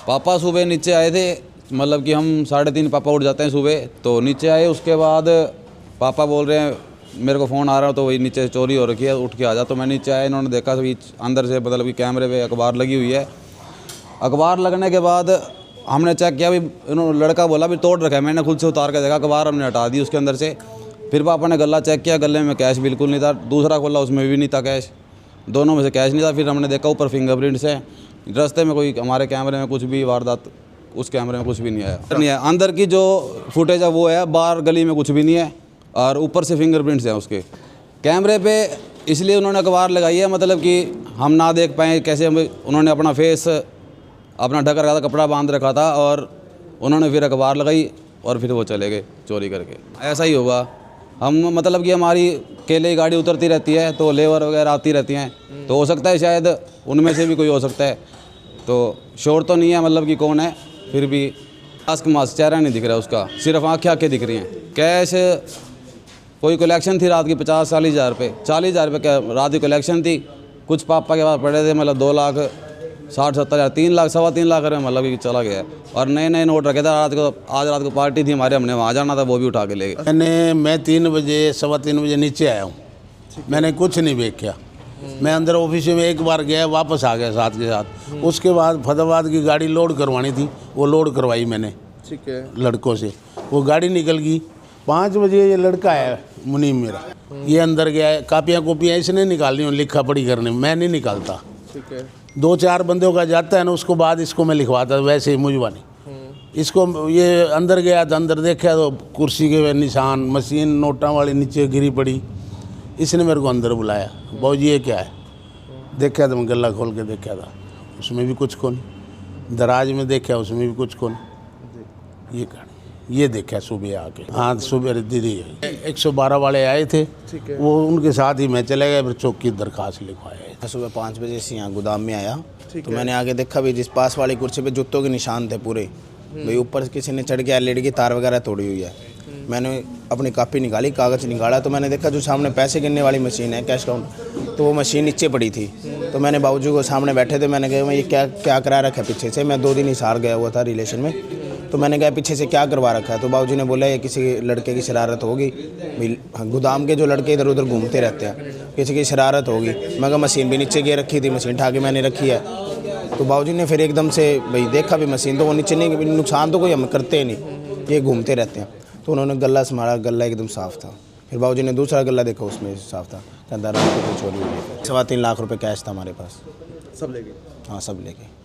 पापा सुबह नीचे आए थे, मतलब कि हम 3:30 पापा उठ जाते हैं सुबह, तो नीचे आए। उसके बाद पापा बोल रहे हैं मेरे को फ़ोन आ रहा हो, तो वही नीचे चोरी हो रखी है, उठ के आ जा। तो मैं नीचे आया, इन्होंने देखा तो अंदर से मतलब कि कैमरे पे अखबार लगी हुई है। अखबार लगने के बाद हमने चेक किया, भी इन्होंने लड़का बोला भी तोड़ रखा है। मैंने खुद से उतार के देखा, अखबार हमने हटा दी उसके अंदर से। फिर पापा ने गला चेक किया, गले में कैश बिल्कुल नहीं था। दूसरा खोला, उसमें भी नहीं था कैश, दोनों में से कैश नहीं था। फिर हमने देखा ऊपर फिंगरप्रिंट्स है। रास्ते में कोई हमारे कैमरे में कुछ भी वारदात उस कैमरे में कुछ भी नहीं आया। अंदर की जो फुटेज है वो है, बाहर गली में कुछ भी नहीं है, और ऊपर से फिंगरप्रिंट्स हैं उसके कैमरे पे। इसलिए उन्होंने अखबार लगाई है, मतलब कि हम ना देख पाएँ कैसे। उन्होंने अपना फेस अपना ढक रखा था, कपड़ा बांध रखा था, और उन्होंने फिर अखबार लगाई और फिर वो चले गए चोरी करके। ऐसा ही होगा। हम मतलब कि हमारी केले की गाड़ी उतरती रहती है, तो लेबर वगैरह आती रहती हैं, तो हो सकता है शायद उनमें से भी कोई हो सकता है। तो श्योर तो नहीं है मतलब कि कौन है, फिर भी मास्क चेहरा नहीं दिख रहा है उसका, सिर्फ आँखें दिख रही हैं। कैश कोई कलेक्शन थी रात की 40-40 हज़ार रुपये, 40 हज़ार रुपये रात की कलेक्शन थी। कुछ पापा के पास पड़े थे, मतलब 2,60,70 हज़ार, 3 लाख 3.25 लाख रुपये मतलब कि चला गया है। और नए नए नोट रखे थे। आज रात को पार्टी थी हमारे, हमने वहाँ जाना था, वो भी उठा के ले गए। मैं 3 बजे 3:15 बजे नीचे आया हूँ। मैंने कुछ नहीं देखा। मैं अंदर ऑफिस में एक बार गया, वापस आ गया साथ के साथ। उसके बाद फतेहाबाद की गाड़ी लोड करवानी थी, वो लोड करवाई मैंने, ठीक है, लड़कों से। वो गाड़ी निकल गई। 5 बजे ये लड़का आया मुनीम मेरा, ये अंदर गया, कापियाँ कॉपियाँ इसने निकालनी हो, लिखा पढ़ी करने, मैं नहीं निकालता, ठीक है। 2-4 बंदों का जाता है ना, उसको बाद इसको मैं लिखवाता, वैसे ही मुझवानी। इसको ये अंदर गया तो अंदर देखा तो कुर्सी के निशान, मशीन नोटा वाली नीचे गिरी पड़ी। इसने मेरे को अंदर बुलाया, बाबूजी ये क्या है? देखा तो मैं गला खोल के देखा था, उसमें भी कुछ कौन। दराज में देखा, उसमें भी कुछ कौन। ये कहानी ये देखा सुबह आके। हाँ, सुबह दीदी 112 वाले आए थे, वो उनके साथ ही मैं चले गया, फिर चौकी दरखास्त लिखवाया। सुबह 5 बजे से यहाँ गोदाम में आया, तो मैंने आगे देखा भी जिस पास वाली कुर्सी पे जूतों के निशान थे पूरे। भाई ऊपर से किसी ने चढ़ के एलईडी की तार वगैरह तोड़ी हुई है। मैंने अपनी कापी निकाली, कागज़ निकाला, तो मैंने देखा जो सामने पैसे गिनने वाली मशीन है, कैश काउंटर, तो वो मशीन नीचे पड़ी थी। तो मैंने बाबूजी को सामने बैठे थे, मैंने कहा मैं ये क्या करा रखा है पीछे से। मैं 2 दिन हिसार गया हुआ था रिलेशन में, तो मैंने कहा पीछे से क्या करवा रखा है। तो बाबूजी ने बोला ये किसी लड़के की शरारत होगी, गोदाम के जो लड़के इधर उधर घूमते रहते हैं, किसी की शरारत होगी। मैं कहा मशीन भी नीचे गिर रखी थी, मशीन उठा के मैंने रखी है। तो बाबूजी ने फिर एकदम से भाई देखा भी मशीन, तो वो नीचे नहीं, नुकसान तो कोई हम करते नहीं, ये घूमते रहते हैं। तो उन्होंने गला संभाला, गला एकदम साफ़ था। फिर बाबूजी ने दूसरा गला देखा, उसमें साफ़ था। कहता रात को चोरी हुई है। 3.25 लाख रुपए कैश था हमारे पास। सब ले गए? हाँ, सब ले गए।